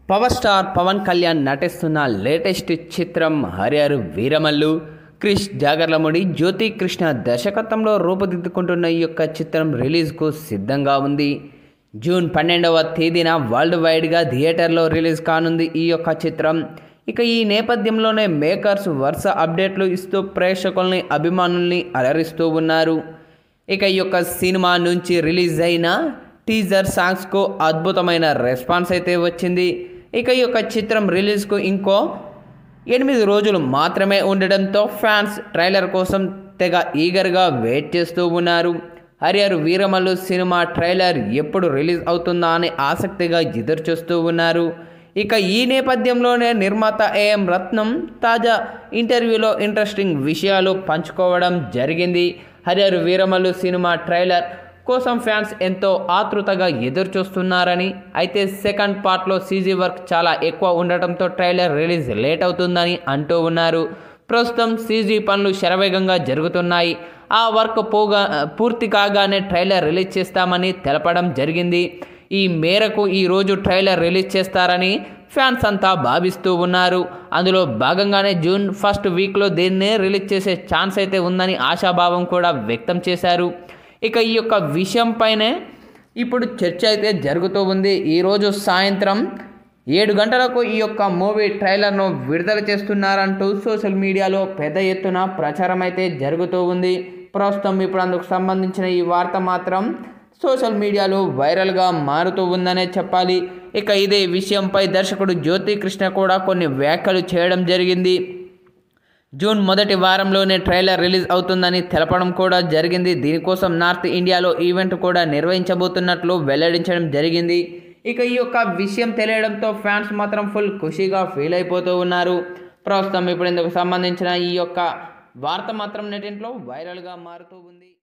Power star Pawan Kalyan నటిస్తున్న latest చిత్రం హరిహర వీరమల్లు. క్రిష్ జాగర్లమూడి, జ్యోతి కృష్ణ దర్శకత్వంలో రూపుదిద్దుకుంటున్న ఈ యొక్క చిత్రం రిలీజ్కు సిద్ధంగా ఉంది. జూన్ 12వ తేదీన వరల్డ్ వైడ్గా థియేటర్లో రిలీజ్ కానుంది ఈ యొక్క చిత్రం. ఇక ఈ నేపథ్యంలోనే మేకర్స్ వరుస అప్డేట్లు ఇస్తూ ప్రేక్షకుల్ని, అభిమానుల్ని అలరిస్తూ ఉన్నారు. ఇక ఈ యొక్క సినిమా నుంచి రిలీజ్ అయిన టీజర్ సాంగ్స్కు అద్భుతమైన రెస్పాన్స్ అయితే వచ్చింది. ఇక ఈ యొక్క చిత్రం రిలీజ్కు ఇంకో 8 రోజులు మాత్రమే ఉండడంతో ఫ్యాన్స్ ట్రైలర్ కోసం తెగ ఈగర్గా వెయిట్ చేస్తూ ఉన్నారు. హరిహర వీరమల్లు సినిమా ట్రైలర్ ఎప్పుడు రిలీజ్ అవుతుందా అని ఆసక్తిగా ఎదురుచూస్తూ ఉన్నారు. ఇక ఈ నేపథ్యంలోనే నిర్మాత ఏఎం రత్నం తాజా ఇంటర్వ్యూలో ఇంట్రెస్టింగ్ విషయాలు పంచుకోవడం జరిగింది. హరిహర వీరమల్లు సినిమా ట్రైలర్ కోసం ఫ్యాన్స్ ఎంతో ఆతృతగా ఎదురు చూస్తున్నారని, అయితే సెకండ్ పార్ట్లో సీజీ వర్క్ చాలా ఎక్కువ ఉండటంతో ట్రైలర్ రిలీజ్ లేట్ అవుతుందని అంటూ ఉన్నారు. ప్రస్తుతం సీజీ పనులు శరవేగంగా జరుగుతున్నాయి. ఆ వర్క్ పూర్తి కాగానే ట్రైలర్ రిలీజ్ చేస్తామని తెలపడం జరిగింది. ఈ మేరకు ఈరోజు ట్రైలర్ రిలీజ్ చేస్తారని ఫ్యాన్స్ అంతా భావిస్తూ ఉన్నారు. అందులో భాగంగానే జూన్ 1st వీక్లో దీన్నే రిలీజ్ చేసే ఛాన్స్ అయితే ఉందని ఆశాభావం కూడా వ్యక్తం చేశారు. ఇక ఈ యొక్క విషయంపైనే ఇప్పుడు చర్చ అయితే జరుగుతూ ఉంది. ఈరోజు సాయంత్రం 7 గంటలకు ఈ యొక్క మూవీ ట్రైలర్ను విడుదల చేస్తున్నారంటూ సోషల్ మీడియాలో పెద్ద ఎత్తున ప్రచారం అయితే జరుగుతూ ఉంది. ప్రస్తుతం ఇప్పుడు అందుకు సంబంధించిన ఈ వార్త మాత్రం సోషల్ మీడియాలో వైరల్గా మారుతూ ఉందనే చెప్పాలి. ఇక ఇదే విషయంపై దర్శకుడు జ్యోతి కృష్ణ కూడా కొన్ని వ్యాఖ్యలు చేయడం జరిగింది. జూన్ మొదటి వారంలోనే ట్రైలర్ రిలీజ్ అవుతుందని తెలపడం కూడా జరిగింది. దీనికోసం నార్త్ ఇండియాలో ఈవెంట్ కూడా నిర్వహించబోతున్నట్లు వెల్లడించడం జరిగింది. ఇక ఈ యొక్క విషయం తెలియడంతో ఫ్యాన్స్ మాత్రం ఫుల్ ఖుషీగా ఫీల్ అయిపోతూ ఉన్నారు. ప్రస్తుతం ఇప్పుడు ఇందుకు సంబంధించిన ఈ యొక్క వార్త మాత్రం నెటింట్లో వైరల్గా మారుతూ ఉంది.